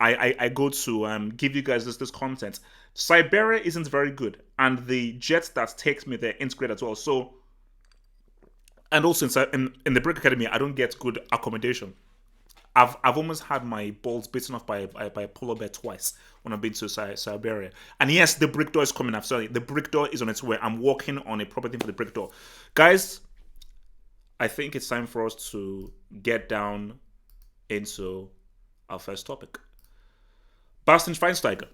I go to give you guys this content. Siberia isn't very good, and the jet that takes me there ain't great as well. So, and also in the Brick Academy, I don't get good accommodation. I've almost had my balls bitten off by a polar bear twice when I've been to Siberia. And yes, the brick door is coming. I'm sorry, the brick door is on its way. I'm working on a proper thing for the brick door, guys. I think it's time for us to get down into our first topic. Bastian Schweinsteiger.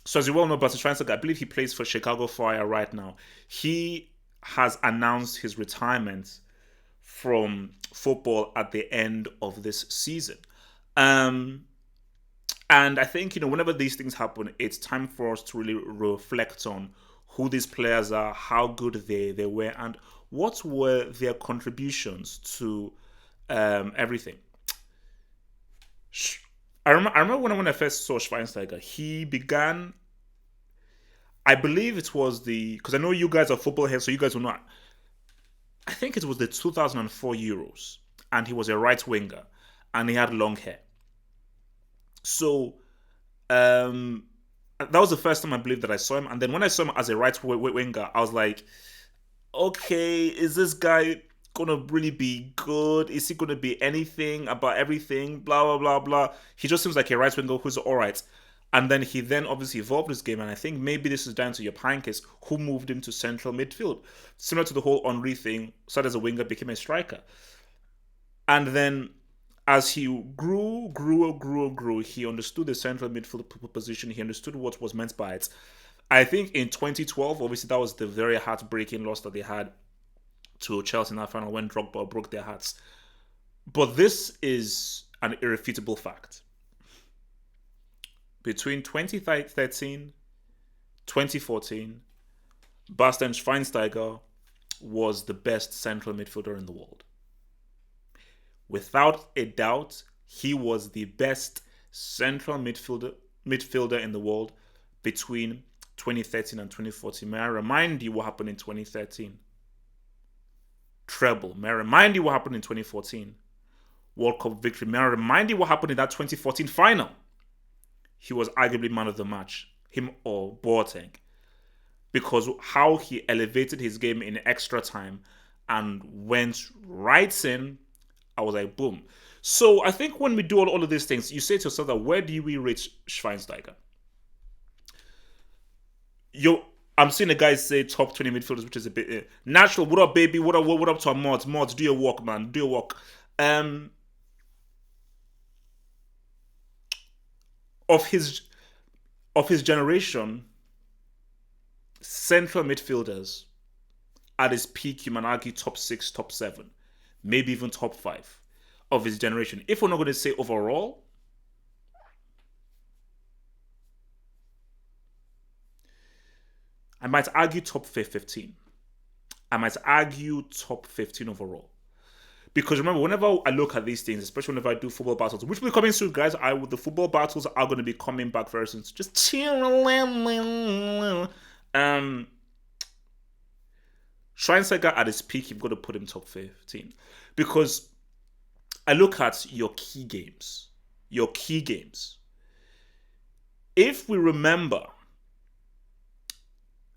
So as you well know, Bastian Schweinsteiger, I believe he plays for Chicago Fire right now. He has announced his retirement from football at the end of this season. Um, and I think, whenever these things happen, it's time for us to really reflect on who these players are, how good they were, and what were their contributions to everything. I remember when I first saw Schweinsteiger, he began, I believe it was because I know you guys are football heads, so you guys will not. I think it was the 2004 Euros, and he was a right winger, and he had long hair. So that was the first time I believe that I saw him. And then when I saw him as a right winger, I was like, okay, is this guy gonna really be good? Is he gonna be anything about everything? Blah blah blah blah. He just seems like a right winger who's all right. And then he then obviously evolved his game, and I think maybe this is down to your Pankis, who moved him to central midfield. Similar to the whole Henry thing, started as a winger, became a striker. And then as he grew, he understood the central midfield position. He understood what was meant by it. I think in 2012, obviously that was the very heartbreaking loss that they had to Chelsea in that final when Drogba broke their hearts. But this is an irrefutable fact. Between 2013, 2014, Bastian Schweinsteiger was the best central midfielder in the world. Without a doubt, he was the best central midfielder in the world between 2013 and 2014. May I remind you what happened in 2013? Treble. May I remind you what happened in 2014? World Cup victory. May I remind you what happened in that 2014 final? He was arguably man of the match, him or Boateng, because how he elevated his game in extra time and went right in, I was like, boom. So I think when we do all of these things, you say to yourself that where do we reach Schweinsteiger? I'm seeing the guys say top 20 midfielders, which is a bit natural. What up, baby? What up to our mods? Mods, do your work, man. Do your work. Of his generation, central midfielders at his peak, you might argue top 6, top 7, maybe even top 5 of his generation. If we're not going to say overall, I might argue top 15. I might argue top 15 overall. Because remember, whenever I look at these things, especially whenever I do football battles, which will be coming soon, guys, the football battles are going to be coming back very soon. So just chill. Schweinsteiger at his peak, you've got to put him top 15. Because I look at your key games. If we remember,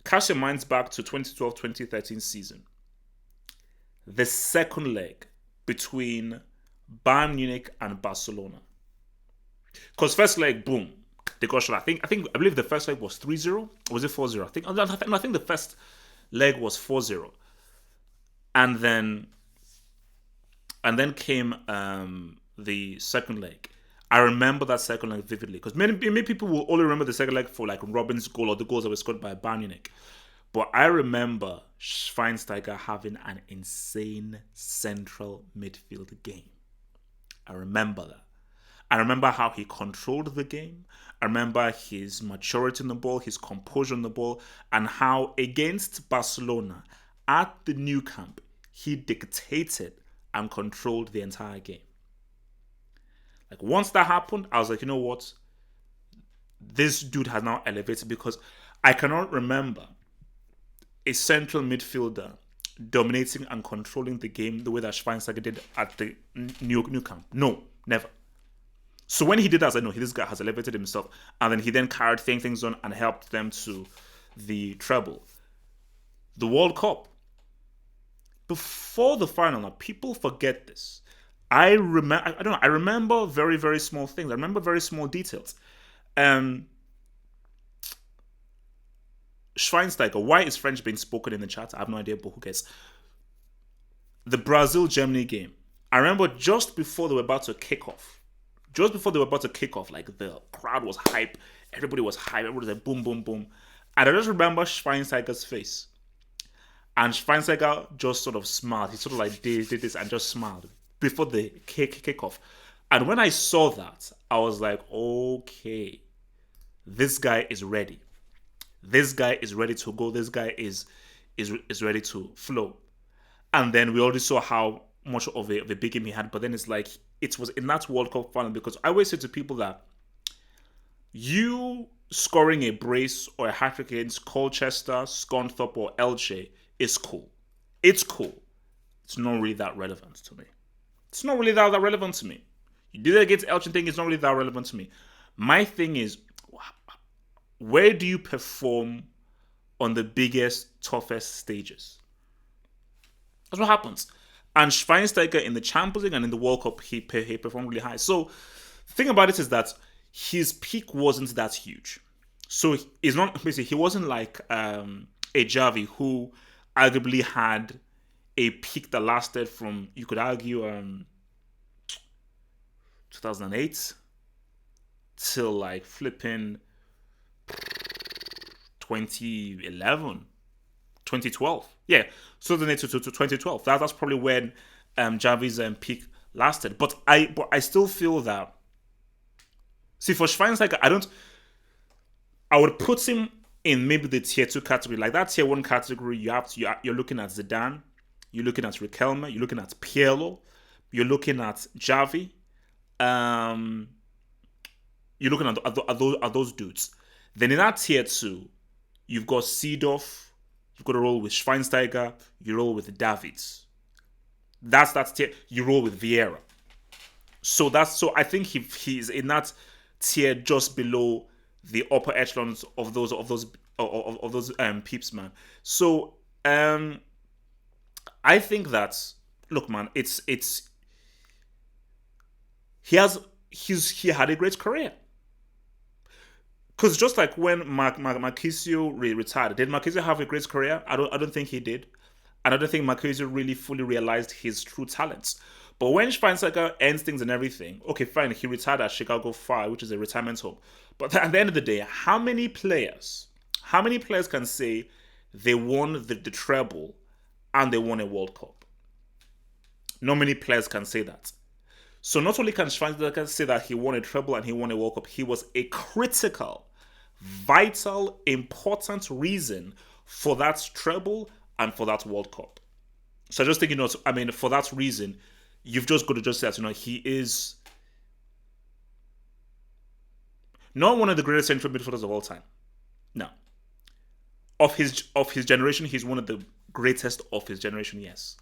cast your minds back to 2012-2013 season. The second leg between Bayern Munich and Barcelona. Because first leg, boom, they got shot. I believe the first leg was 3-0. Or was it 4-0? I think the first leg was 4-0. And then came the second leg. I remember that second leg vividly because many people will only remember the second leg for like Robin's goal or the goals that were scored by Bayern Munich. But I remember Schweinsteiger having an insane central midfield game. I remember that. I remember how he controlled the game. I remember his maturity on the ball, his composure on the ball, and how against Barcelona at the Nou Camp, he dictated and controlled the entire game. Like once that happened, I was like, you know what? This dude has now elevated because I cannot remember a central midfielder dominating and controlling the game the way that Schweinsteiger did at the Nou Camp. No, never. So when he did that, I was like, no, this guy has elevated himself. And then he then carried things on and helped them to the treble. The World Cup. Before the final, now people forget this. I remember, I don't know, I remember very, very small things. I remember very small details. Um, Schweinsteiger, why is French being spoken in the chat? I have no idea, but who cares? The Brazil-Germany game. I remember just before they were about to kick off. Like the crowd was hype. Everybody was hype. Everybody was like boom, boom, boom. And I just remember Schweinsteiger's face. And Schweinsteiger just sort of smiled. He sort of like did this and just smiled before the kick off. And when I saw that, I was like, okay, this guy is ready. This guy is ready to go. This guy is ready to flow. And then we already saw how much of a big game he had. But then it's like, it was in that World Cup final, because I always say to people that you scoring a brace or a hat-trick against Colchester, Scunthorpe, or Elche is cool. It's cool. It's not really that relevant to me. You did it against Elche thing, it's not really that relevant to me. My thing is, where do you perform on the biggest, toughest stages? That's what happens. And Schweinsteiger in the Champions League and in the World Cup, he performed really high. So the thing about it is that his peak wasn't that huge. So he's not basically, he wasn't like a Xavi who arguably had a peak that lasted from, you could argue, 2008 till like flipping 2011. 2012. Yeah, so the to 2012. That's probably when Xavi's peak lasted. But I still feel that, see, for Schweinsteiger, I would put him in maybe the tier 2 category. Like that tier 1 category, you're looking at Zidane, you're looking at Riquelme, you're looking at Pirlo, you're looking at Xavi, you're looking at those dudes. Then in that tier 2, you've got Seedorf, you've got to roll with Schweinsteiger, you roll with Davids. That's tier. You roll with Vieira. So I think he's in that tier just below the upper echelons of those peeps, man. So I think that, look, man, he had a great career. Because just like when Marquisio retired, did Marquisio have a great career? I don't think he did. And I don't think Marquisio really fully realized his true talents. But when Schweinsteiger ends things and everything, okay, fine, he retired at Chicago Fire, which is a retirement home. But at the end of the day, how many players can say they won the treble and they won a World Cup? Not many players can say that. So not only can Schweinsteiger say that he won a treble and he won a World Cup, he was a critical, vital, important reason for that treble and for that World Cup. So I just think, for that reason, you've just got to just say that, he is not one of the greatest central midfielders of all time. No. Of his generation, he's one of the greatest of his generation, yes.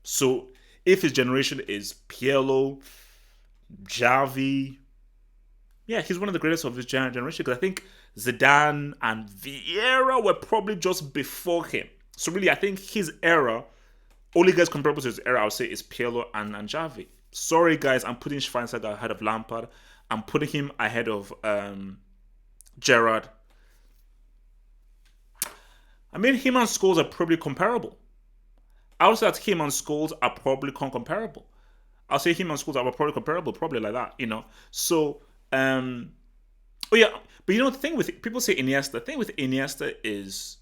So if his generation is Pirlo, Xavi, yeah, he's one of the greatest of his generation, because I think Zidane and Vieira were probably just before him. So really, I think his era, only guys comparable to his era, I would say, is Pirlo and Xavi. Sorry, guys, I'm putting Schweinsteiger ahead of Lampard. I'm putting him ahead of Gerrard. I mean, him and Scholes are probably comparable. I would say that him and Scholes are probably comparable. I'll say him and Scholes are probably comparable, probably like that, So, oh yeah, but the thing with, people say Iniesta, the thing with Iniesta is,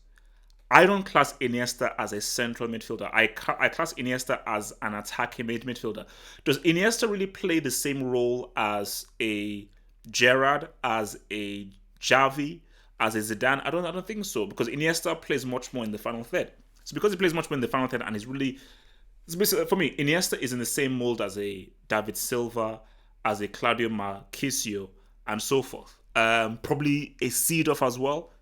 I don't class Iniesta as a central midfielder. I class Iniesta as an attacking midfielder. Does Iniesta really play the same role as a Gerrard, as a Xavi, as a Zidane? I don't think so, because Iniesta plays much more in the final third. So because he plays much more in the final third and is really, it's basically, for me, Iniesta is in the same mold as a David Silva, as a Claudio Marchisio, and so forth. Probably a Seedorf as well.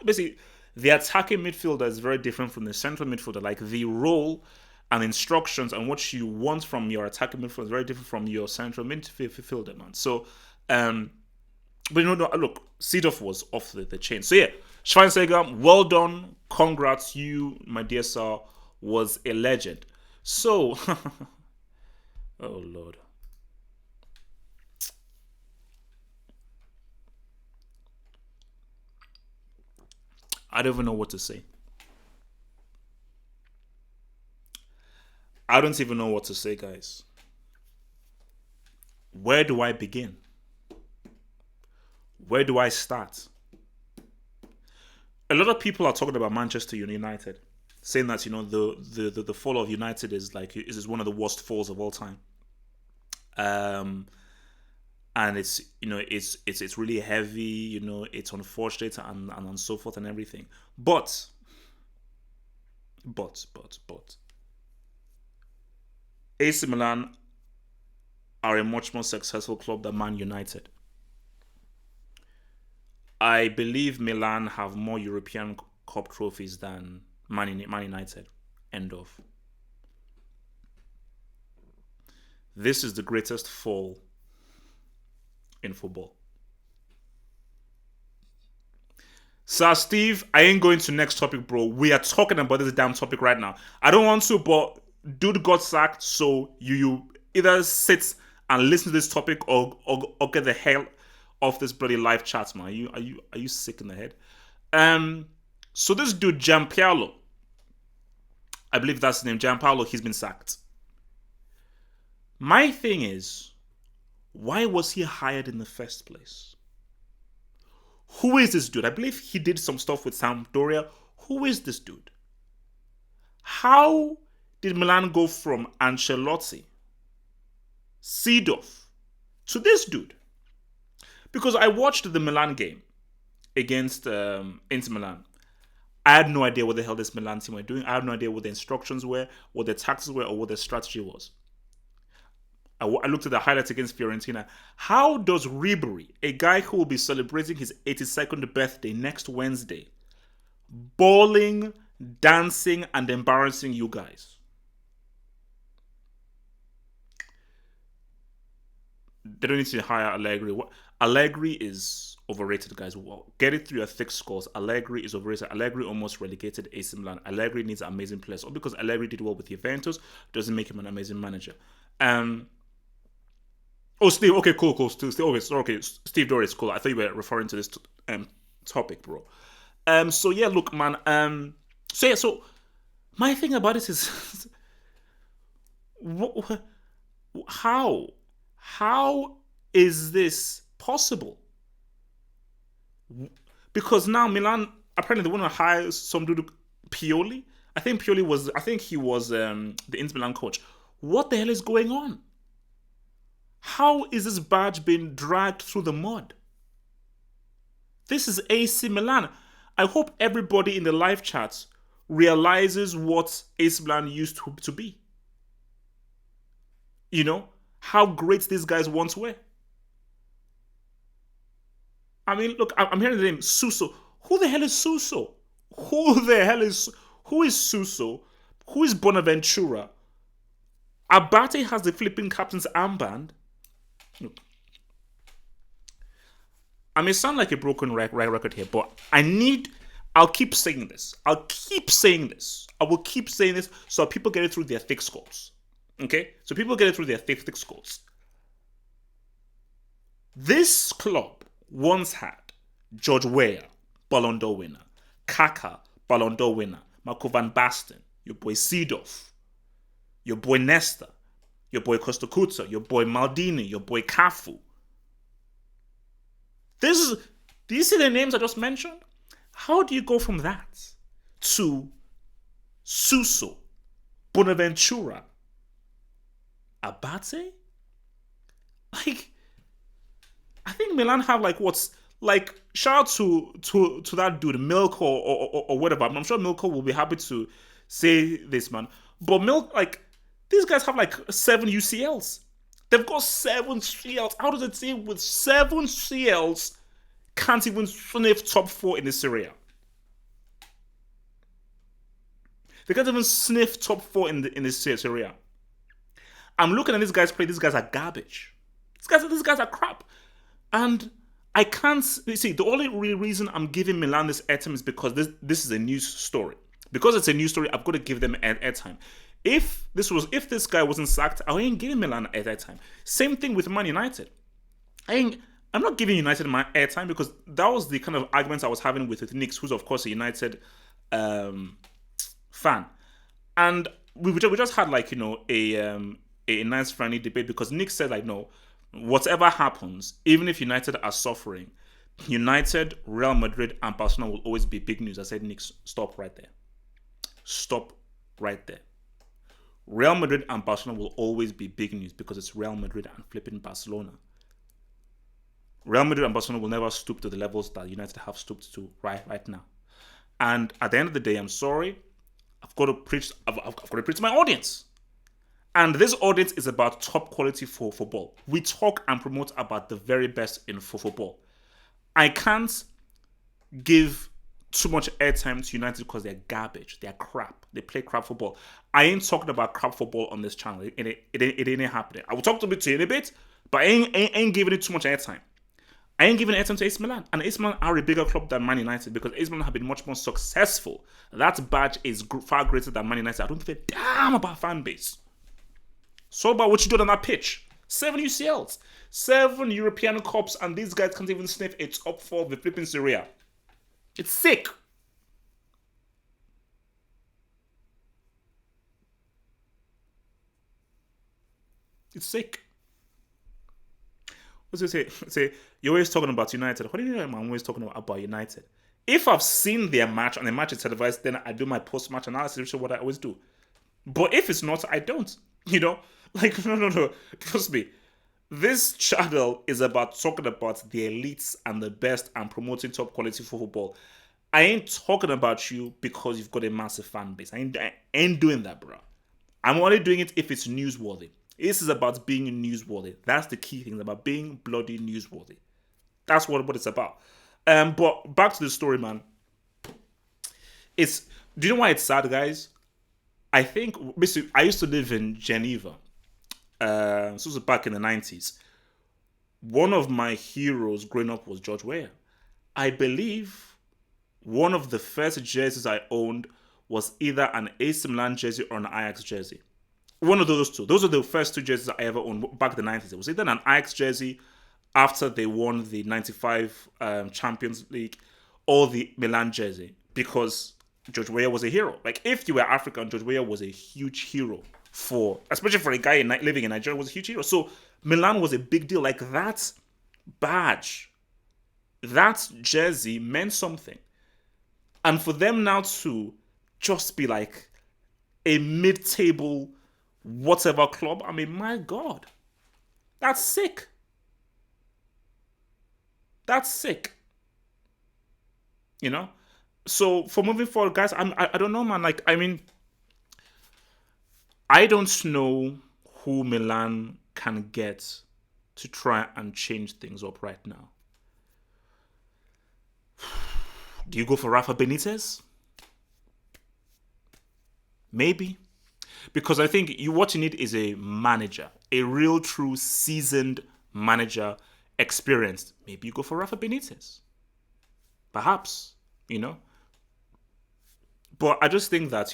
Basically, the attacking midfielder is very different from the central midfielder. Like the role and instructions and what you want from your attacking midfield is very different from your central midfielder, man. So, but no, look, Seedorf was off the chain. So yeah, Schweinsteiger, well done, congrats, you, my dear sir, was a legend. So, oh Lord. I don't even know what to say. I don't even know what to say, guys. Where do I begin? Where do I start? A lot of people are talking about Manchester United, saying that the fall of United is one of the worst falls of all time. And it's really heavy, it's unfortunate and so forth and everything. But AC Milan are a much more successful club than Man United. I believe Milan have more European Cup trophies than Man United. End of. This is the greatest fall in football. Sir Steve, I ain't going to next topic, bro. We are talking about this damn topic right now. I don't want to, but dude got sacked, so you either sit and listen to this topic or get the hell off this bloody live chat, man. Are you sick in the head? So this dude Gianpaolo, I believe that's his name, Gianpaolo, he's been sacked. My thing is, why was he hired in the first place? Who is this dude? I believe he did some stuff with Sampdoria. Who is this dude? How did Milan go from Ancelotti, Seedorf, to this dude? Because I watched the Milan game against Inter Milan. I had no idea what the hell this Milan team were doing. I had no idea what the instructions were, what the tactics were, or what the strategy was. I looked at the highlights against Fiorentina. How does Ribery, a guy who will be celebrating his 82nd birthday next Wednesday, bawling, dancing, and embarrassing you guys? They don't need to hire Allegri. Allegri is overrated, guys. Get it through your thick skulls. Allegri is overrated. Allegri almost relegated AC Milan. Allegri needs amazing players. All because Allegri did well with Juventus doesn't make him an amazing manager. Oh, Steve. Okay, cool. Steve, okay. Steve Doris, cool. I thought you were referring to this topic, bro. So yeah, look, man. So my thing about it is, how is this possible? Because now Milan apparently they want to hire some dude, Pioli. I think he was the Inter Milan coach. What the hell is going on? How is this badge being dragged through the mud? This is AC Milan. I hope everybody in the live chats realizes what AC Milan used to be. You know, how great these guys once were. I mean, look, I'm hearing the name Suso. Who the hell is Suso? Who is Suso? Who is Bonaventura? Abate has the Philippine captain's armband. Look, I may sound like a broken record here, but I'll keep saying this. I will keep saying this so people get it through their thick skulls. Okay? So people get it through their thick skulls. This club once had George Weah, Ballon d'Or winner, Kaka, Ballon d'Or winner, Marco van Basten, your boy Seedorf, your boy Nesta, your boy Costa Curta, your boy Maldini, your boy Cafu. Do you see the names I just mentioned? How do you go from that to Suso, Bonaventura, Abate? I think Milan have shout out to that dude Milko or whatever. I'm sure Milko will be happy to say this, man. But these guys have 7 UCLs. They've got 7 CLs. How does a team with 7 CLs can't even sniff top 4 in the Serie A? They can't even sniff top four in the Serie A. I'm looking at these guys play. These guys are garbage. These guys are crap. And I can't see the only reason I'm giving Milan this airtime is because this is a news story. Because it's a news story, I've got to give them airtime. If this guy wasn't sacked, I ain't giving Milan airtime. Same thing with Man United. I'm not giving United my airtime because that was the kind of arguments I was having with Nick, who's of course a United fan, and we just had like a nice friendly debate because Nick said like no, whatever happens, even if United are suffering, United, Real Madrid, and Barcelona will always be big news. I said Nick, stop right there. Stop right there. Real Madrid and Barcelona will always be big news because it's Real Madrid and flipping Barcelona. Real Madrid and Barcelona will never stoop to the levels that United have stooped to right now. And at the end of the day, I'm sorry, I've got to preach to my audience. And this audience is about top quality for football. We talk and promote about the very best in football. I can't give too much airtime to United because they're garbage. They're crap. They play crap football. I ain't talking about crap football on this channel. It ain't happening. I will talk to you in a bit, but I ain't giving it too much airtime. I ain't giving airtime to AC Milan. And AC Milan are a bigger club than Man United because AC Milan have been much more successful. That badge is far greater than Man United. I don't give a damn about fan base. So about what you do on that pitch. 7 UCLs. 7 European Cups, and these guys can't even sniff a top 4 of the flipping Serie A. It's sick. It's sick. What's it say? You're always talking about United. What do you mean I'm always talking about United? If I've seen their match and the match is televised, then I do my post-match analysis, which is what I always do. But if it's not, I don't. Like, no. Trust me. This channel is about talking about the elites and the best and promoting top quality for football. I ain't talking about you because you've got a massive fan base. I ain't doing that, bro. I'm only doing it if it's newsworthy. This is about being newsworthy. That's the key thing. It's about being bloody newsworthy. That's what it's about. But back to the story, man. Do you know why it's sad, guys? I think, basically, I used to live in Geneva. This was back in the 90s. One of my heroes growing up was George Weah. I believe one of the first jerseys I owned was either an AC Milan jersey or an Ajax jersey. One of those two. Those are the first 2 jerseys I ever owned back in the 90s. It was either an Ajax jersey after they won the 95 Champions League or the Milan jersey because George Weah was a hero. Like, if you were African, George Weah was a huge hero especially for a guy living in Nigeria, was a huge hero. So Milan was a big deal. Like, that badge, that jersey meant something. And for them now to just be like a mid-table whatever club, I mean, my God, that's sick. That's sick. So for moving forward, guys, I don't know, man. Like, I mean, I don't know who Milan can get to try and change things up right now. Do you go for Rafa Benitez? Maybe. Because I think what you need is a manager, a real, true, seasoned manager, experienced. Maybe you go for Rafa Benitez. Perhaps, But I just think that,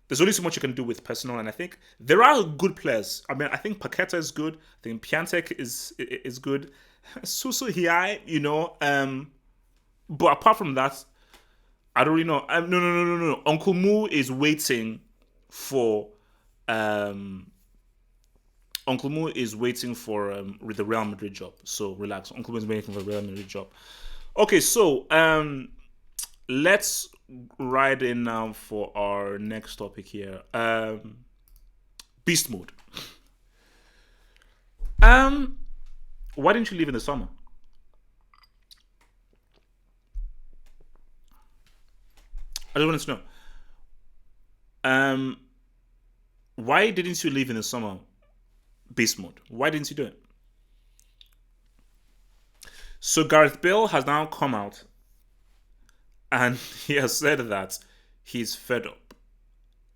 there's only so much you can do with personnel, and I think there are good players. I mean, I think Paqueta is good. I think Piatek is good. Suso Hiai, but apart from that, I don't really know. No. Uncle Mu is waiting for the Real Madrid job. So relax. Uncle Mu is waiting for the Real Madrid job. Okay, so let's ride in now for our next topic here. Beast mode. Why didn't you leave in the summer? I just wanted to know. Why didn't you leave in the summer? Beast mode. Why didn't you do it? So Gareth Bale has now come out and he has said that he's fed up.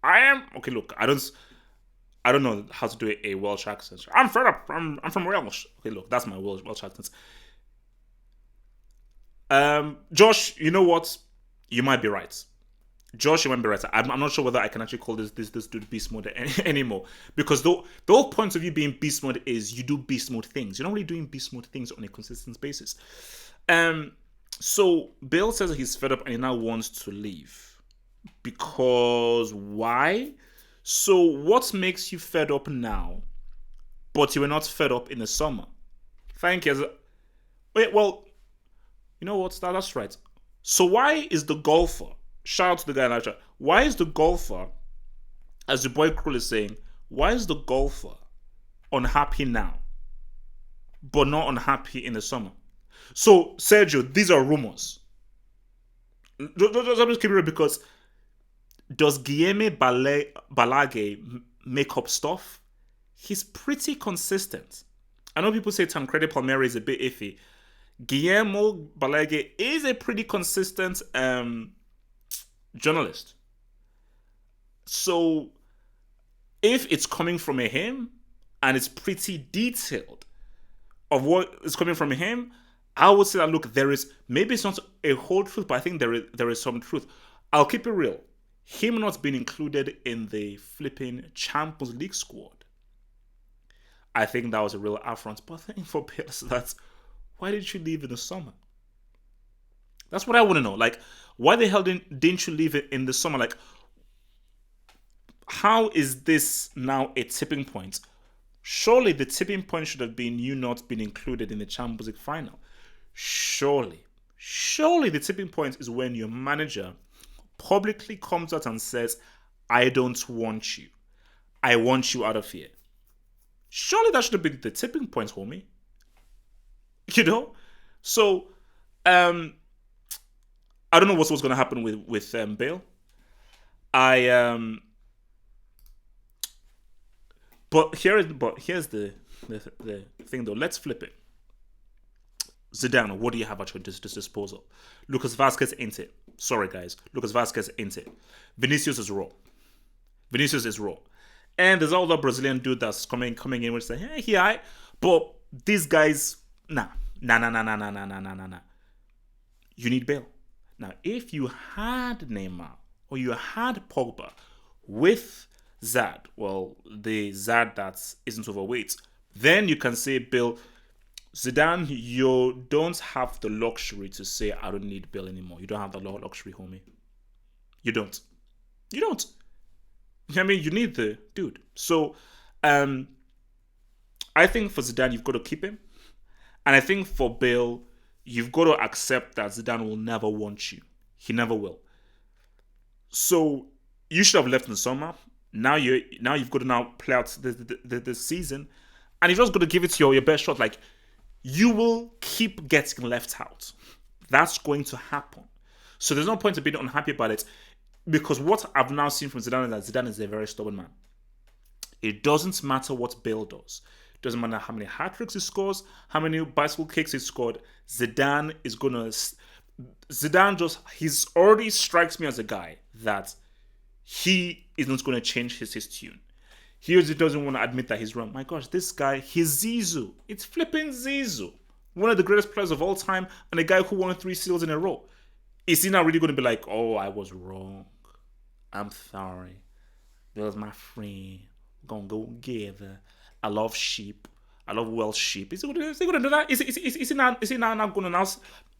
I am okay. Look, I don't know how to do a Welsh accent. I'm fed up. I'm from Welsh. Okay, look, that's my Welsh accent. Josh, you know what? You might be right. Josh, you might be right. I'm not sure whether I can actually call this dude beast mode anymore, because the whole point of you being beast mode is you do beast mode things. You're not really doing beast mode things on a consistent basis. So Bill says that he's fed up and he now wants to leave. Because why? So what makes you fed up now, but you were not fed up in the summer? Thank you. Wait, well, you know what? That's right. So why is the golfer? Shout out to the guy in that chat. Why is the golfer, as the boy Krull is saying, why is the golfer unhappy now, but not unhappy in the summer? So Sergio, these are rumors. Just keep it real, because does Guilherme Balage make up stuff? He's pretty consistent. I know people say Tancredi Palmieri is a bit iffy. Guillermo Balage is a pretty consistent journalist. So if it's coming from him and it's pretty detailed of what is coming from him, I would say that, look, there is, maybe it's not a whole truth, but I think there is some truth. I'll keep it real. Him not being included in the flipping Champions League squad, I think that was a real affront. But I think for Bale, that's, why did you leave in the summer? That's what I want to know. Like, why the hell didn't you leave it in the summer? Like, how is this now a tipping point? Surely the tipping point should have been you not being included in the Champions League final. Surely the tipping point is when your manager publicly comes out and says, I don't want you. I want you out of here. Surely that should have been the tipping point, homie. You know? So, I don't know what's going to happen with Bale. But here's the thing though. Let's flip it. Zidane, what do you have at your disposal? Lucas Vazquez ain't it. Sorry guys, Lucas Vazquez ain't it. Vinicius is raw. And there's all the Brazilian dude that's coming in and saying, hey, he aight. But these guys, nah. You need Bale. Now, if you had Neymar or you had Pogba with Zad, well, the Zad that isn't overweight, then you can say, Bale, Zidane, you don't have the luxury to say, I don't need Bale anymore. You don't have the luxury, homie. You don't. I mean, you need the dude. So, I think for Zidane, you've got to keep him. And I think for Bale, you've got to accept that Zidane will never want you. He never will. So, you should have left in the summer. Now you've got to now play out the season. And you've just got to give it your best shot. Like, you will keep getting left out. That's going to happen. So there's no point of being unhappy about it. Because what I've now seen from Zidane is that Zidane is a very stubborn man. It doesn't matter what Bale does. It doesn't matter how many hat-tricks he scores, how many bicycle kicks he scored. Zidane he's already strikes me as a guy that he isn't going to change his tune. He doesn't want to admit that he's wrong. My gosh, this guy, he's Zizou. It's flipping Zizou. One of the greatest players of all time and a guy who won 3 seals in a row. Is he not really going to be like, oh, I was wrong. I'm sorry. That was my friend. We're going to go together. I love sheep. I love Welsh sheep. Is he going to do that? Is he now going to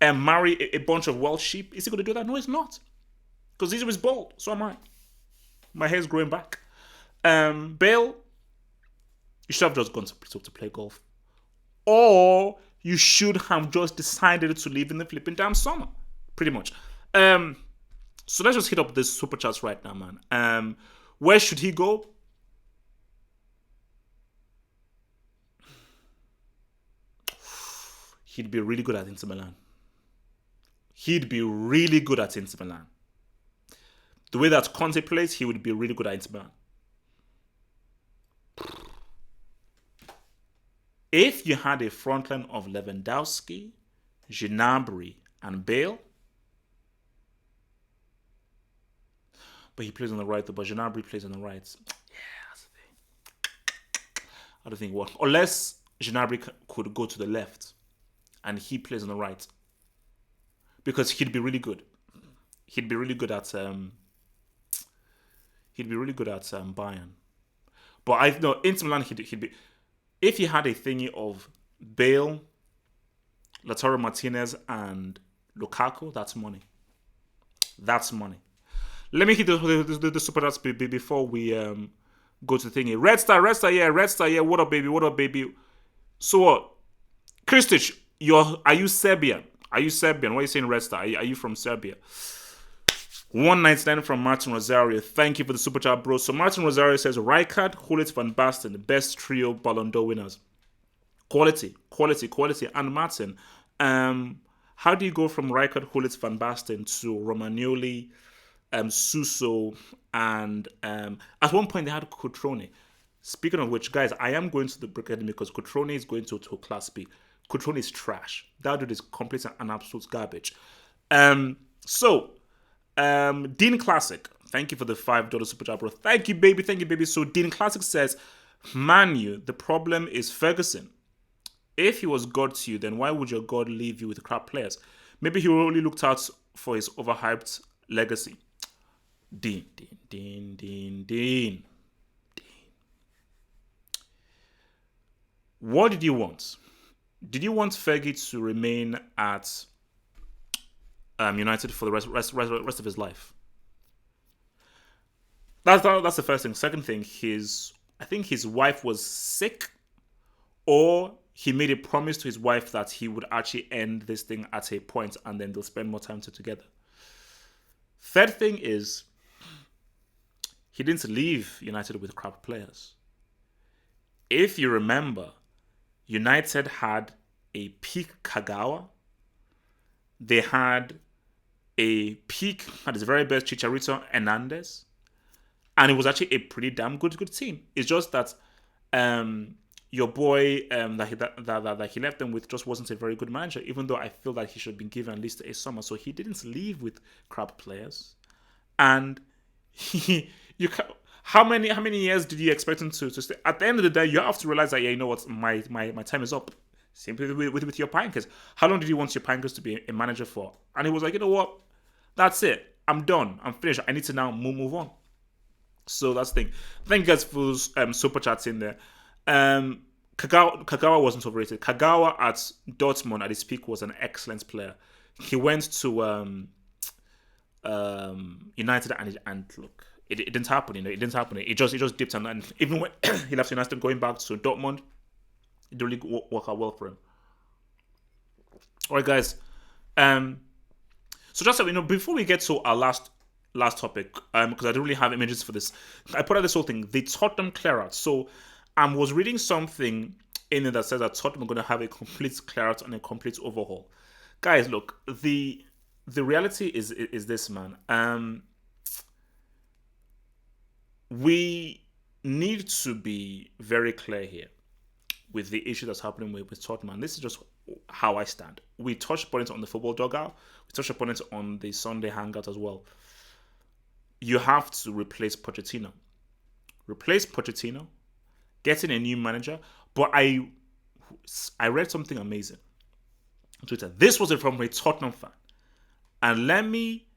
now marry a bunch of Welsh sheep? Is he going to do that? No, he's not. Because Zizou is bald. So am I. My hair's growing back. Bale, you should have just gone to play golf. Or you should have just decided to leave in the flipping damn summer. Pretty much. So let's just hit up this super chats right now, man. Where should he go? He'd be really good at Inter Milan. The way that Conte plays, he would be really good at Inter Milan. If you had a frontline of Lewandowski, Gnabry, and Bale, But he plays on the right, but Gnabry plays on the right. Yeah, that's the thing. I don't think what. Unless Gnabry could go to the left and he plays on the right. Because he'd be really good. He'd be really good at Bayern. But I know Inter Milan he'd be if he had a thingy of Bale, Lautaro Martinez, and Lukaku, that's money. That's money. Let me hit the super chats before we go to the thingy. Red Star, yeah. What up, baby? So what? Kristic, are you Serbian? Why are you saying Red Star? Are you from Serbia? 199 from Martin Rosario. Thank you for the super chat, bro. So Martin Rosario says Rijkaard, Gullit, Van Basten, the best trio Ballon d'Or winners. Quality. And Martin, how do you go from Rijkaard, Gullit, Van Basten to Romagnoli, Suso, and at one point they had Cutrone. Speaking of which, guys, I am going to the Brick Academy because Cutrone is going to Class B. Cutrone is trash. That dude is complete and absolute garbage. Dean Classic, thank you for the $5 super chat, bro. Thank you, baby. So Dean Classic says, Manu, the problem is Ferguson. If he was God to you, then why would your God leave you with crap players? Maybe he only looked out for his overhyped legacy. Dean. What did you want? Did you want Fergie to remain at United for the rest of his life? That's the first thing. Second thing, I think his wife was sick, or he made a promise to his wife that he would actually end this thing at a point and then they'll spend more time together. Third thing is, he didn't leave United with crap players. If you remember, United had a peak Kagawa. They had a peak, at his very best, Chicharito Hernandez. And it was actually a pretty damn good team. It's just that your boy that he left them with just wasn't a very good manager, even though I feel that he should have been given at least a summer. So he didn't leave with crap players. And how many years did you expect him to stay? At the end of the day, you have to realize that, yeah, you know what, my time is up. Simply with your Pankers. How long did you want your Pankers to be a manager for? And he was like, you know what? That's it. I'm done. I'm finished. I need to now move on. So that's the thing. Thank you guys for super chats in there. Kagawa wasn't overrated. Kagawa at Dortmund at his peak was an excellent player. He went to United and look, it didn't happen. It didn't happen. It just dipped and even when he left United going back to Dortmund, it didn't really work out well for him. All right, guys. So just so before we get to our last topic, because I don't really have images for this, I put out this whole thing, the Tottenham Clearout. So I was reading something in there that says that Tottenham are going to have a complete Clearout and a complete overhaul. Guys, look, the reality is this, man. We need to be very clear here with the issue that's happening with Tottenham. This is just how I stand. We touched upon it on the football dugout. We touched upon it on the Sunday hangout as well. You have to replace Pochettino. Getting a new manager. But I read something amazing on Twitter. This was from a Tottenham fan. And let me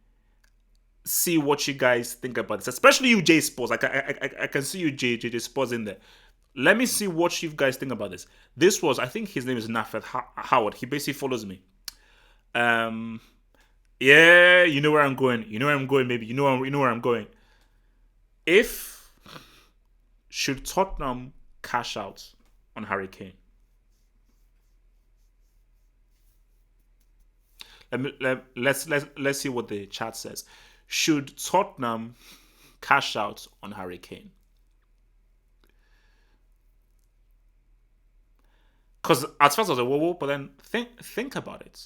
see what you guys think about this. Especially you, J Sports. I can see you, J Sports in there. Let me see what you guys think about this. This was, I think his name is Nafet Howard. He basically follows me. Yeah, you know where I'm going. Maybe. You know where I'm going. Should Tottenham cash out on Harry Kane? Let's see what the chat says. Should Tottenham cash out on Harry Kane? Because at first I was like, whoa, but then think about it.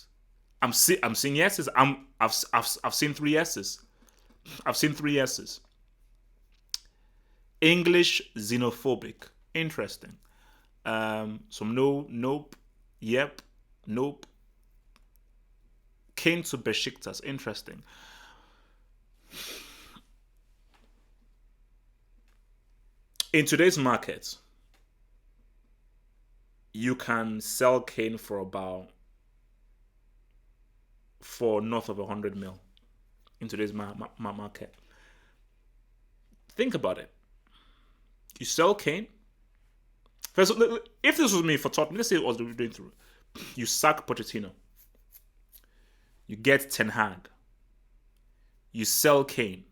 I'm seeing yeses. I've seen 3 yeses. English xenophobic. Interesting. Some nope. Yep. Nope. Kane to Besiktas. Interesting. In today's market, you can sell Kane for north of 100 mil in today's market. Think about it. You sell Kane. First, if this was me for Tottenham, let's say it was doing through. You sack Pochettino. You get Ten Hag. You sell Kane.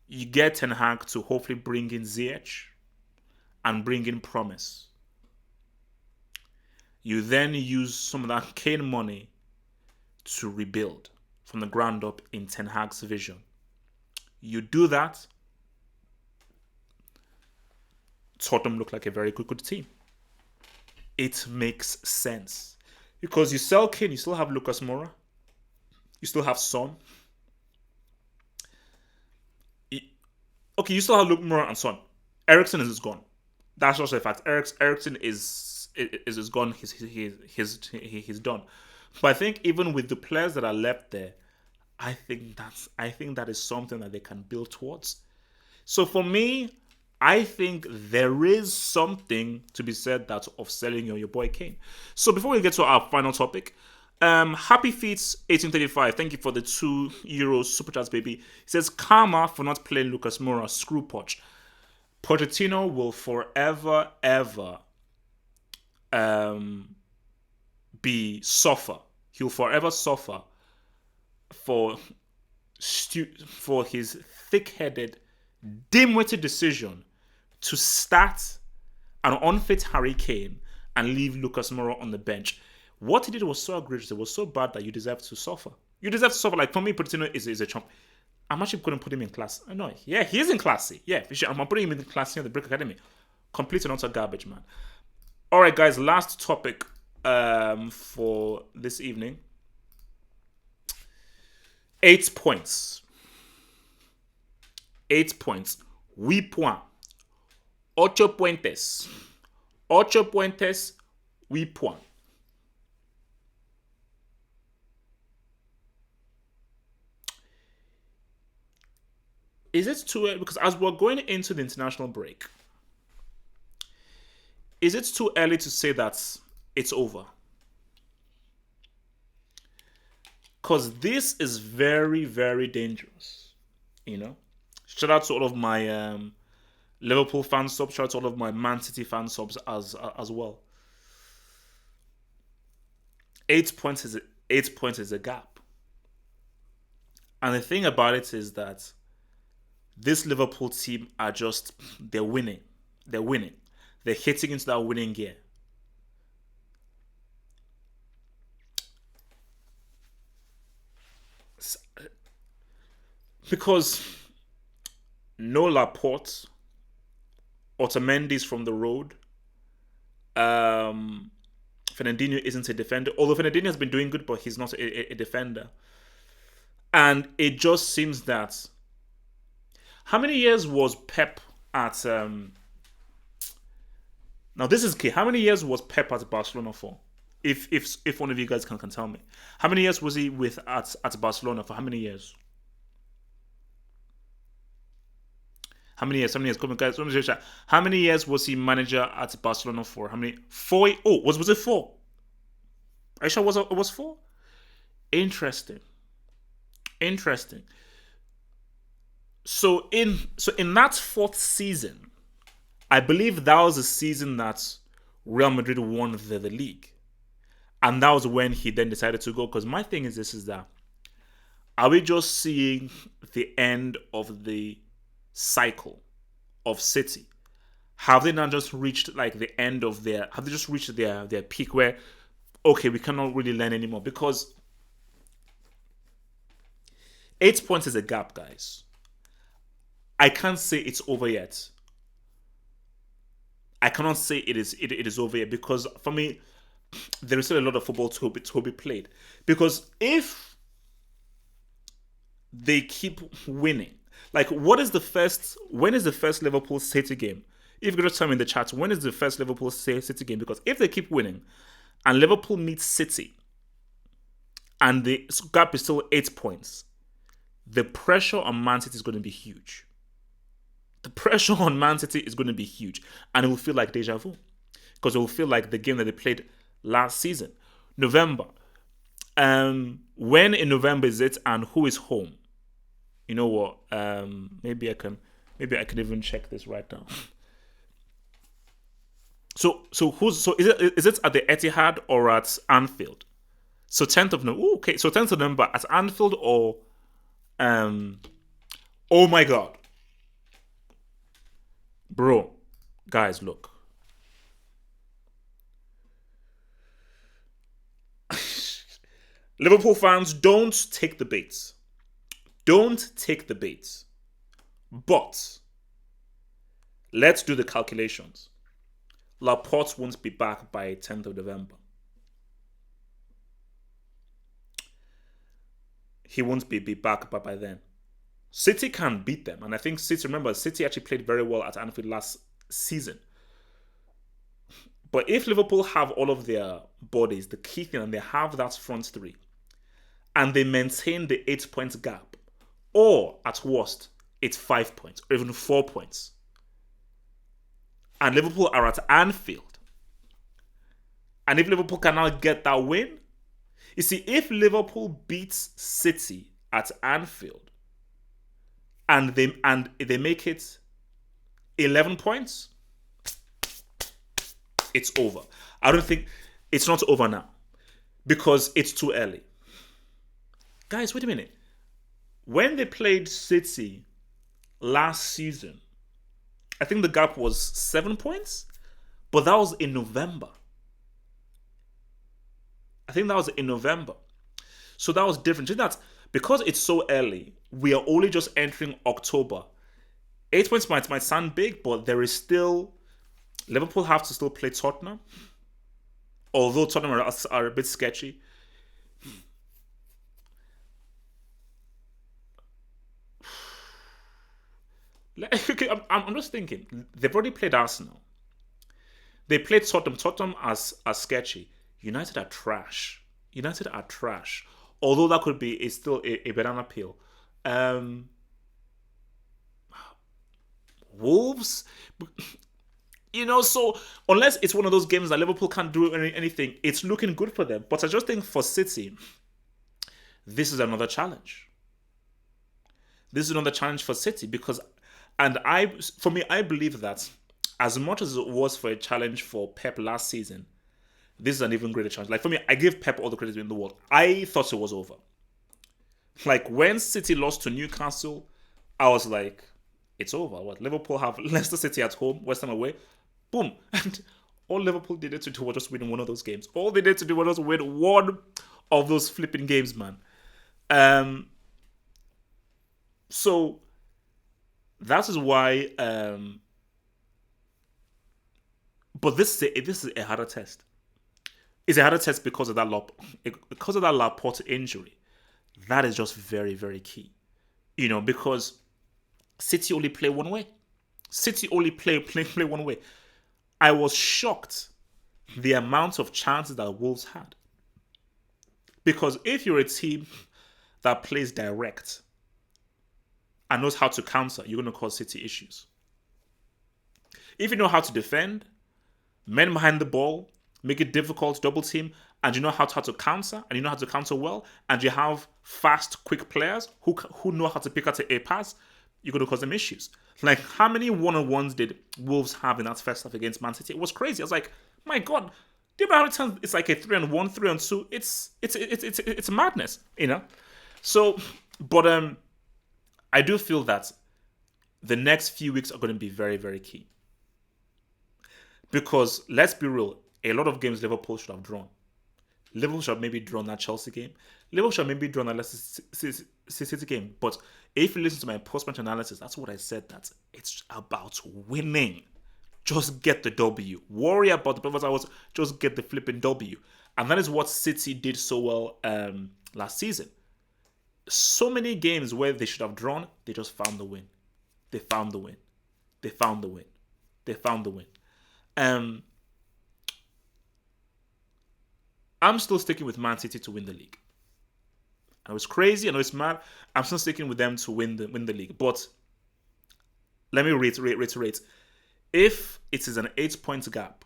You get Ten Hag to hopefully bring in Ziyech and bring in Promise. You then use some of that Kane money to rebuild from the ground up in Ten Hag's vision. You do that, Tottenham look like a very good team. It makes sense. Because you sell Kane, you still have Lucas Moura. You still have Son. Okay, you still have Luke Moura and Son. Eriksen is gone. That's just a fact. Eriksen is gone. He's done. But I think even with the players that are left there, I think that is something that they can build towards. So for me, I think there is something to be said that of selling your boy Kane. So before we get to our final topic, Happy Feats 1835, thank you for the €2 super chats, baby. He says, karma for not playing Lucas Moura, screw Poch. Pochettino will forever, ever suffer. He'll forever suffer for his thick-headed, dim-witted decision to start an unfit Harry Kane and leave Lucas Moura on the bench. What he did was so egregious, it was so bad that you deserve to suffer. You deserve to suffer. Like, for me, Pochettino is a chump. I'm actually going to put him in class. No, yeah, he is in class C. Yeah, I'm putting him in class C at the Brick Academy. Complete and utter garbage, man. All right, guys, last topic for this evening. 8 points. 8 points. 8 points. 8 puentes. 8 puentes. 8 points. Is it too early? Because as we're going into the international break, is it too early to say that it's over? Because this is very, very dangerous. You know? Shout out to all of my Liverpool fan subs. Shout out to all of my Man City fan subs as well. 8 points is a gap. And the thing about it is that this Liverpool team they're winning. They're winning. They're hitting into that winning gear. Because no Laporte, Otamendi's from the road. Fernandinho isn't a defender. Although Fernandinho has been doing good, but he's not a defender. And it just seems that... How many years was Pep at... Now, this is key. How many years was Pep at Barcelona for? If one of you guys can tell me. How many years was he at Barcelona for? How many years? How many years? Come on, guys. How many years was he manager at Barcelona for? How many? 4? Oh, was it 4? Are you sure it was 4? Interesting. So in that 4th season, I believe that was the season that Real Madrid won the league. And that was when he then decided to go. Because my thing is that are we just seeing the end of the cycle of City? Have they not just reached like the end of have they just reached their peak where, okay, we cannot really learn anymore? Because 8 points is a gap, guys. I can't say it's over yet. I cannot say it is over yet, because for me, there is still a lot of football to be played. Because if they keep winning, like when is the first Liverpool City game? If you could just tell me in the chat, when is the first Liverpool City game? Because if they keep winning and Liverpool meets City and the gap is still 8 points, the pressure on Man City is going to be huge. the pressure on Man City is going to be huge, and it will feel like deja vu because it will feel like the game that they played last season, November. When in November is it, and who is home? You know what? Maybe I can even check this right now. So is it at the Etihad or at Anfield? So 10th of November. Okay, so 10th of November at Anfield or oh my god. Bro, guys, look. Liverpool fans, don't take the bait. Don't take the bait. But let's do the calculations. Laporte won't be back by 10th of November. He won't be back by then. City can beat them. And I think remember, City actually played very well at Anfield last season. But if Liverpool have all of their bodies, the key thing, and they have that front three, and they maintain the 8-point gap, or at worst, it's 5 points, or even 4 points, and Liverpool are at Anfield, and if Liverpool can now get that win, you see, if Liverpool beats City at Anfield, and they make it 11 points, it's over. I don't think it's not over now because it's too early. Guys, wait a minute. When they played City last season, I think the gap was 7 points, but that was in November. I think that was in November. So that was different. That because it's so early, we are only just entering October. 8 points might sound big, but there is still Liverpool have to still play Tottenham. Although Tottenham are a bit sketchy. Okay, I'm just thinking. They've already played Arsenal. They played Tottenham. Tottenham as sketchy. United are trash. Although that could be still a banana peel. Wolves. So unless it's one of those games that Liverpool can't do anything, it's looking good for them. But I just think for City, this is another challenge. This is another challenge for City because, I believe that as much as it was for a challenge for Pep last season, this is an even greater challenge. Like for me, I give Pep all the credit in the world. I thought it was over. Like when City lost to Newcastle, I was like, it's over. What, Liverpool have Leicester City at home, West Ham away. Boom. And all Liverpool needed to do was just win one of those games. All they needed to do was just win one of those flipping games, man. So that is why. But this is a harder test. It's a harder test because of that Laporte injury. That is just very, very key. Because City only play one way. City only play one way. I was shocked the amount of chances that Wolves had. Because if you're a team that plays direct and knows how to counter, you're going to cause City issues. If you know how to defend, men behind the ball, make it difficult, double team, and you know how to counter, and you know how to counter well, and you have fast, quick players who know how to pick out a pass, you're going to cause them issues. Like, how many one-on-ones did Wolves have in that first half against Man City? It was crazy. I was like, my God, do you know how many times it's like a 3-on-1, 3-on-2? It's madness, So, but I do feel that the next few weeks are going to be very, very key. Because, let's be real, a lot of games Liverpool should have drawn. Liverpool should have maybe drawn that Chelsea game. Liverpool should have maybe drawn that Leicester City game. But if you listen to my post-match analysis, that's what I said, that it's about winning. Just get the W. Worry about the performance hours, just get the flipping W. And that is what City did so well last season. So many games where they should have drawn, they just found the win. They found the win. I'm still sticking with Man City to win the league. I know it's crazy, I know it's mad. I'm still sticking with them to win the league. But Let me reiterate. If it is an 8 point gap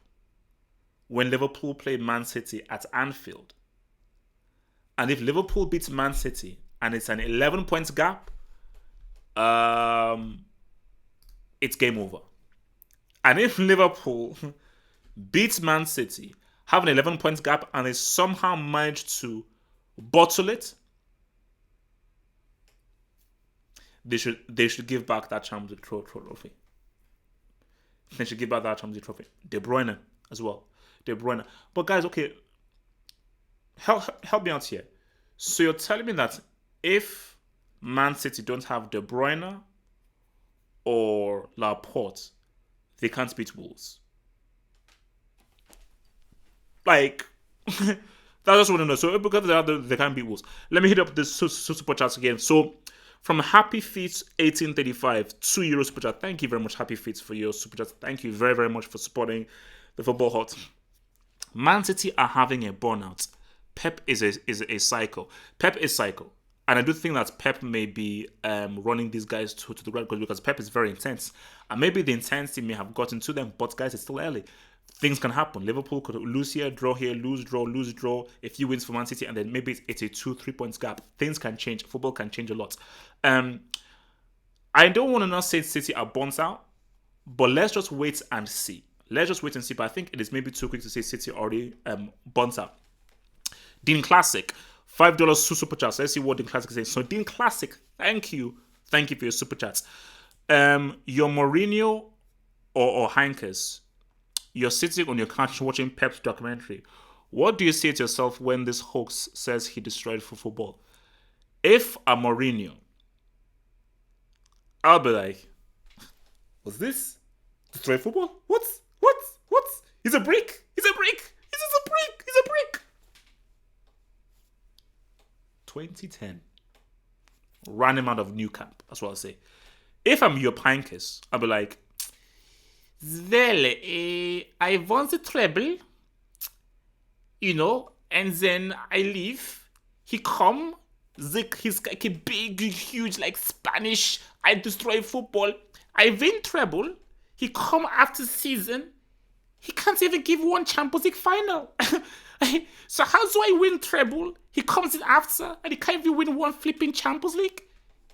when Liverpool play Man City at Anfield, and if Liverpool beats Man City and it's an 11 point gap, um, it's game over. And if Liverpool beats Man City, have an 11 point gap, and they somehow manage to bottle it, they should give back that Champions League trophy. They should give back that Champions League trophy. De Bruyne as well. De Bruyne. But guys, okay, help me out here. So you're telling me that if Man City don't have De Bruyne or Laporte, they can't beat Wolves? Like, that's just what I know. So because they can't beat Wolves. Let me hit up this super chats again. So from Happy Feet 1835, €2 super chat. Thank you very much, Happy Feet, for your super chat. Thank you very, very much for supporting the football hot. Man City are having a burnout. Pep is a cycle. Pep is cycle. And I do think that Pep may be running these guys to the red goals, because Pep is very intense. And maybe the intensity may have gotten to them, but guys, it's still early. Things can happen. Liverpool could lose here, draw here, lose, draw. A few wins for Man City, and then maybe it's a 2-3 points gap. Things can change. Football can change a lot. I don't want to not say City are burnt out, but let's just wait and see. But I think it is maybe too quick to say City already burnt out. Dean Classic, $5 super chat. Let's see what Dean Classic is saying. So Dean Classic, thank you for your super chats. Your Mourinho or Heinkes, you're sitting on your couch watching Pep's documentary. What do you say to yourself when this hoax says he destroyed for football? If I'm Mourinho, I'll be like, was this destroy football? What? He's a brick. He's a brick. 2010. Ran him out of New Camp. That's what I'll say. If I'm your Heinkes, I'll be like, well, I won the treble, and then I leave. He come, he's like a big, huge, like Spanish, I destroy football. I win treble. He come after season. He can't even give one Champions League final. So how do I win treble? He comes in after, and he can't even win one flipping Champions League.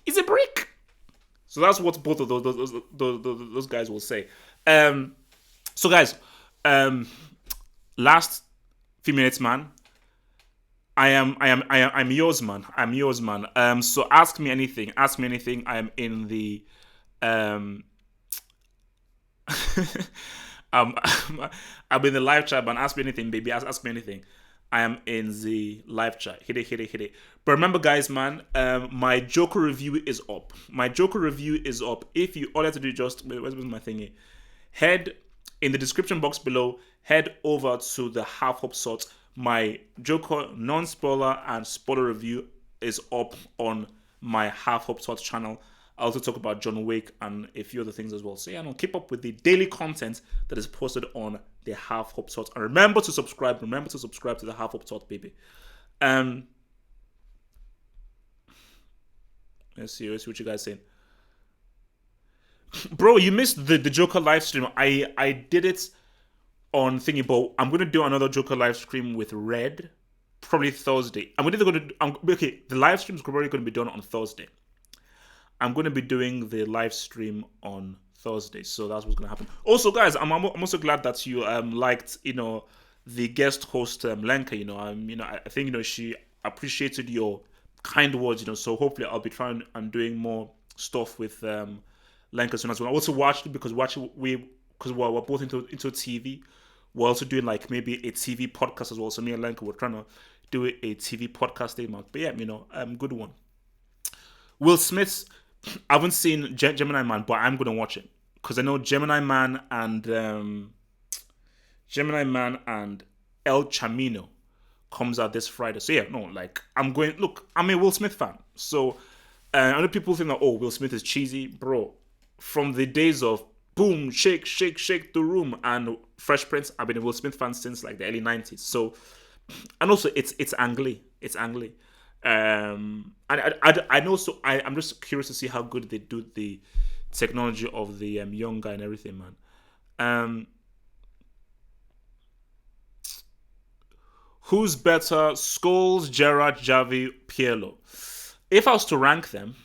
He's a brick. So that's what both of those guys will say. So guys, last few minutes, man. I'm yours, man. So ask me anything. I am in the I'm in the live chat, man. Ask me anything, baby. Ask me anything. I am in the live chat. Hit it. But remember, guys, man, my Joker review is up. If you all have to do, just where's my thingy? Head in the description box below. Head over to the Half Hop Sort. My Joker non-spoiler and spoiler review is up on my Half Hop Sort channel. I also talk about John Wick and a few other things as well. So yeah, keep up with the daily content that is posted on the Half Hop Sort. And remember to subscribe. to the Half Hop Sort, baby. Let's see what you guys saying. Bro, you missed the Joker live stream. I did it on thingy, but I'm gonna do another Joker live stream with Red, probably Thursday. The live stream is probably gonna be done on Thursday. I'm going to be doing the live stream on Thursday, so that's what's going to happen. Also, guys, I'm also glad that you liked the guest host Lenka. I think she appreciated your kind words. So hopefully I'll be trying and doing more stuff with Lenka soon as well. I also watched it because we're both into TV. We're also doing like maybe a TV podcast as well. So me and Lenka were trying to do a TV podcast day, Mark. But yeah, good one. Will Smith. I haven't seen Gemini Man, but I'm gonna watch it because I know Gemini Man and El Camino comes out this Friday. So yeah, I'm going. Look, I'm a Will Smith fan, so I know people think that Will Smith is cheesy, bro. From the days of Boom, Shake, the Room, and Fresh Prince, I've been a Will Smith fan since like the early '90s. So, and also it's Ang Lee. And I know. So I'm just curious to see how good they do the technology of the young guy and everything, man. Um, who's better, Scholes, Gerrard, Javi, Pirlo? If I was to rank them,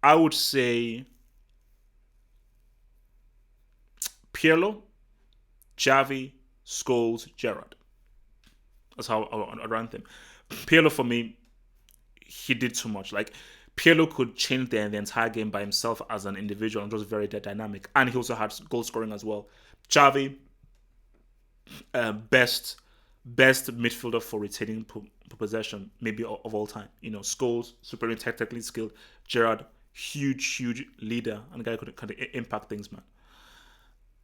I would say Pirlo, Javi, Scholes, Gerrard. That's how I rank them. Pirlo for me, he did too much. Like Pirlo could change the entire game by himself as an individual and just very dynamic. And he also had goal scoring as well. Xavi, best midfielder for retaining possession maybe of all time. Scholes, supremely technically skilled. Gerrard, huge leader and a guy who could kind of impact things, man.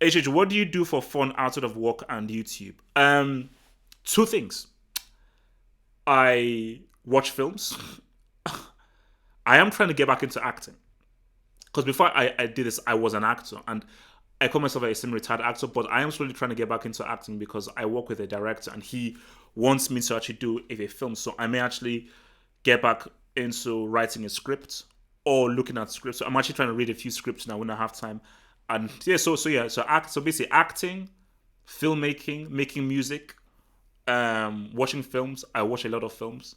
HH, what do you do for fun outside of work and YouTube? Two things. I watch films. I am trying to get back into acting. Because before I did this, I was an actor. And I call myself a semi-retired actor, but I am slowly trying to get back into acting because I work with a director and he wants me to actually do a film. So I may actually get back into writing a script or looking at scripts. So I'm actually trying to read a few scripts now when I have time. And yeah, so basically acting, filmmaking, making music, watching films. I watch a lot of films.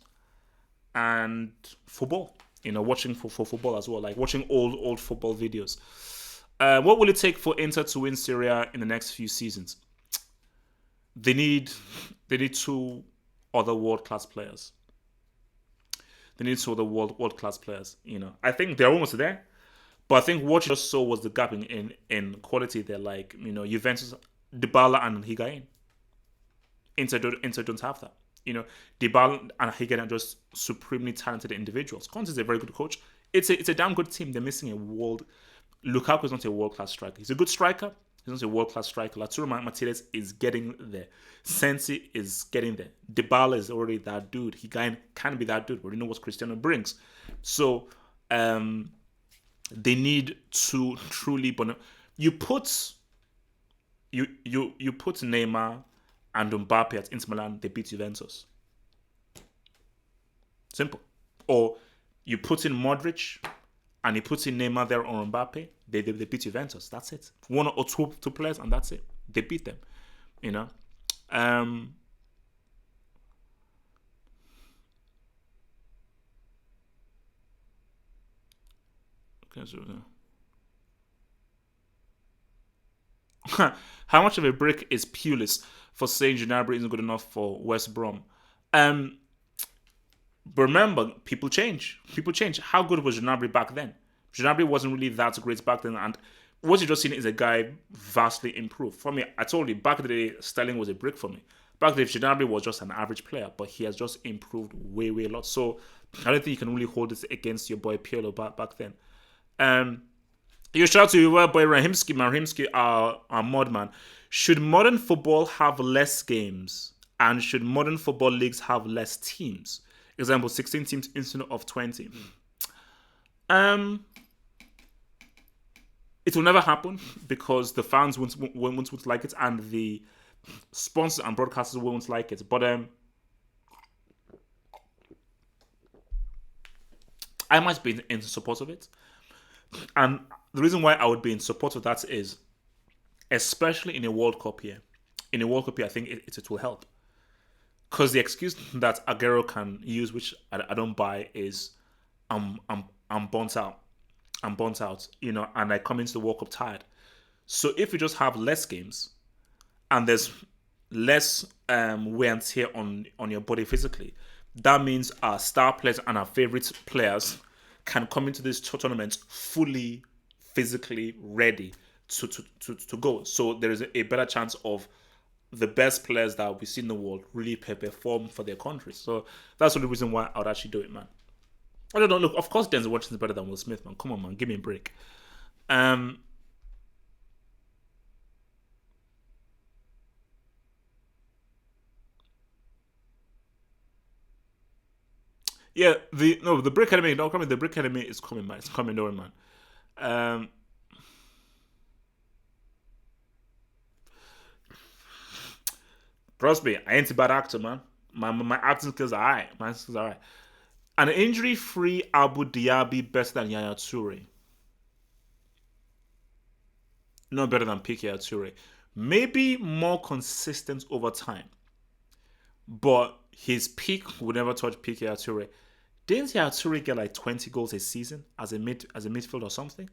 And football. Watching for football as well, like watching old football videos. What will it take for Inter to win Serie A in the next few seasons? They need two other world class players. They need two other world class players. I think they're almost there, but I think what you just saw was the gap in quality. They're like Juventus, Dybala and Higuain. Inter don't have that. Dybala and Higuain are just supremely talented individuals. Conte is a very good coach. It's a damn good team. They're missing a world. Lukaku is not a world-class striker. He's a good striker. He's not a world-class striker. Lautaro Martinez is getting there. Sensi is getting there. Dybala is already that dude. He can be that dude. We already know what Cristiano brings. So they need to truly. But you put Neymar and Mbappe at Inter Milan. They beat Juventus. Simple. Or you put in Modric and you put in Neymar there or Mbappe, they beat Juventus. That's it. One or two players and that's it. They beat them. Okay, so how much of a brick is Pulis for saying Gnabry isn't good enough for West Brom? But remember, people change. People change. How good was Gnabry back then? Gnabry wasn't really that great back then, and what you just seen is a guy vastly improved. For me, I told you, back in the day, Sterling was a brick for me. Back then, Gnabry was just an average player, but he has just improved way a lot. So I don't think you can really hold it against your boy Pirlo back then. You shout to your boy Rahimski, our modman. Should modern football have less games? And should modern football leagues have less teams? Example, 16 teams instead of 20. It will never happen because the fans won't like it and the sponsors and broadcasters won't like it. But I might be in support of it. And the reason why I would be in support of that is, especially in a World Cup year, I think it will help. Because the excuse that Aguero can use, which I don't buy, is I'm burnt out. And I come into the World Cup tired. So if you just have less games and there's less wear and tear on your body physically, that means our star players and our favorite players can come into this tournament fully physically ready to go. So there is a better chance of the best players that we see in the world really perform for their countries. So that's the reason why I would actually do it, man. I don't know. Look, of course Denzel Washington's better than Will Smith, man. Come on, man. Give me a break. Yeah, the Brick Enemy, don't come in. The Brick Enemy is coming, man. It's coming on, man. Trust me, I ain't a bad actor, man. My acting skills are alright. My skills are alright. An injury-free Abu Dhabi better than Yaya Toure. not better than Piqué Toure. Maybe more consistent over time, but his peak would never touch Piqué Toure. Didn't Toure get like 20 goals a season as a midfield or something?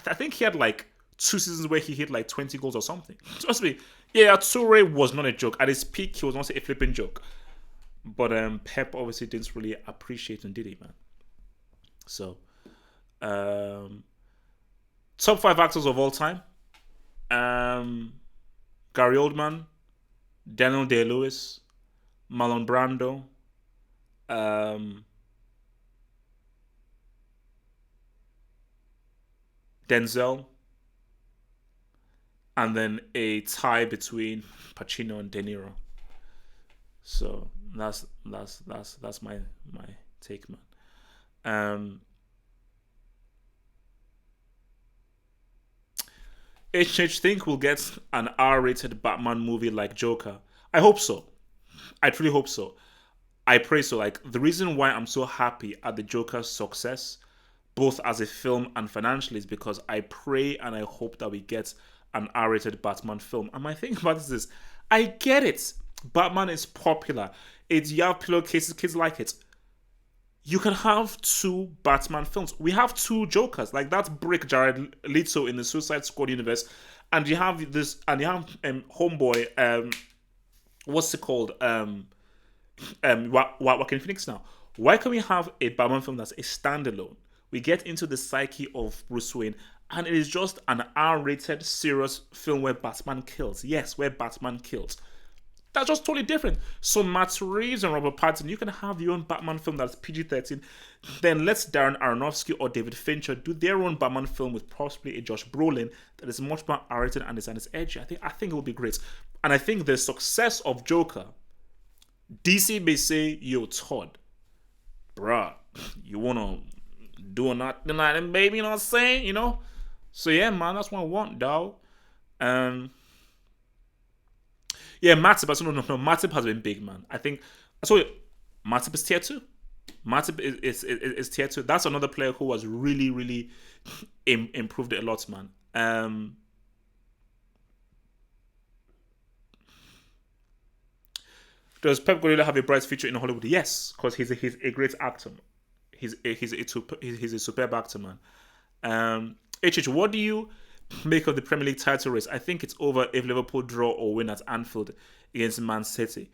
I think he had like 2 seasons where he hit like 20 goals or something. Trust me, yeah, Toure was not a joke. At his peak, he was not a flipping joke. But Pep obviously didn't really appreciate him, did he, man? So, um, top five actors of all time: um, Gary Oldman, Daniel Day Lewis, Marlon Brando, um, Denzel, and then a tie between Pacino and De Niro. So that's my take, man. Um, HH think we'll get an R-rated Batman movie like Joker. I hope so. I truly hope so. I pray so. Like the reason why I'm so happy at the Joker's success, both as a film and financially, is because I pray and I hope that we get an R-rated Batman film. And my thing about this is, I get it. Batman is popular. It's you have pillowcases, kids like it. You can have two Batman films. We have two Jokers, like that's Brick Jared Leto in the Suicide Squad universe, and you have this, and you have Homeboy. What's it called? Joaquin Phoenix now. Why can't we have a Batman film that's a standalone? We get into the psyche of Bruce Wayne, and it is just an R-rated, serious film where Batman kills. Yes, where Batman kills. That's just totally different. So Matt Reeves and Robert Pattinson, you can have your own Batman film that's PG-13. Then let Darren Aronofsky or David Fincher do their own Batman film with possibly a Josh Brolin that is much more R-rated and is on its edge. I think it will be great. And I think the success of Joker, DC may say, yo, Todd, bruh, you wanna do or not tonight, and baby, you know what I'm saying? You know? So yeah, man, that's what I want, dog. Yeah, Matip. No. Matip has been big, man. I think. So Matip is tier two. Matip is tier two. That's another player who was really, really improved it a lot, man. Does Pep Guardiola have a bright future in Hollywood? Yes, because he's a great actor. He's a superb actor, man. HH, what do you make of the Premier League title race? I think it's over if Liverpool draw or win at Anfield against Man City.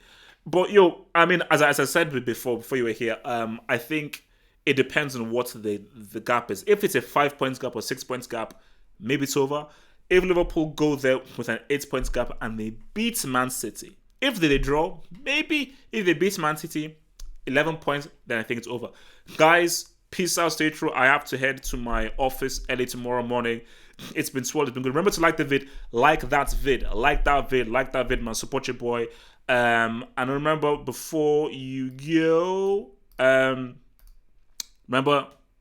But yo, I mean, as I said before you were here, I think it depends on what the gap is. If it's a 5 points gap or 6 points gap, maybe it's over. If Liverpool go there with an 8 points gap and they beat Man City, if they draw, maybe if they beat Man City, 11 points, then I think it's over. Guys, peace out, stay true. I have to head to my office early tomorrow morning. It's been swell. It's been good. Remember to like the vid, like that vid, man. Support your boy. And remember, before you go, remember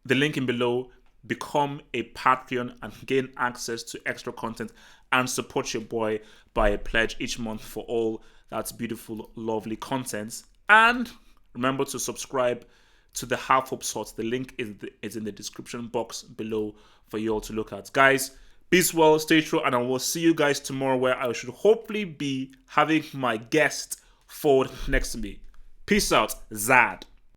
the link in below. Become a Patreon and gain access to extra content and support your boy by a pledge each month for all that's beautiful, lovely content. And remember to subscribe to the Half Hope Sorts. The link is in the description box below for you all to look at. Guys, be well, stay true, and I will see you guys tomorrow where I should hopefully be having my guest forward next to me. Peace out, Zad.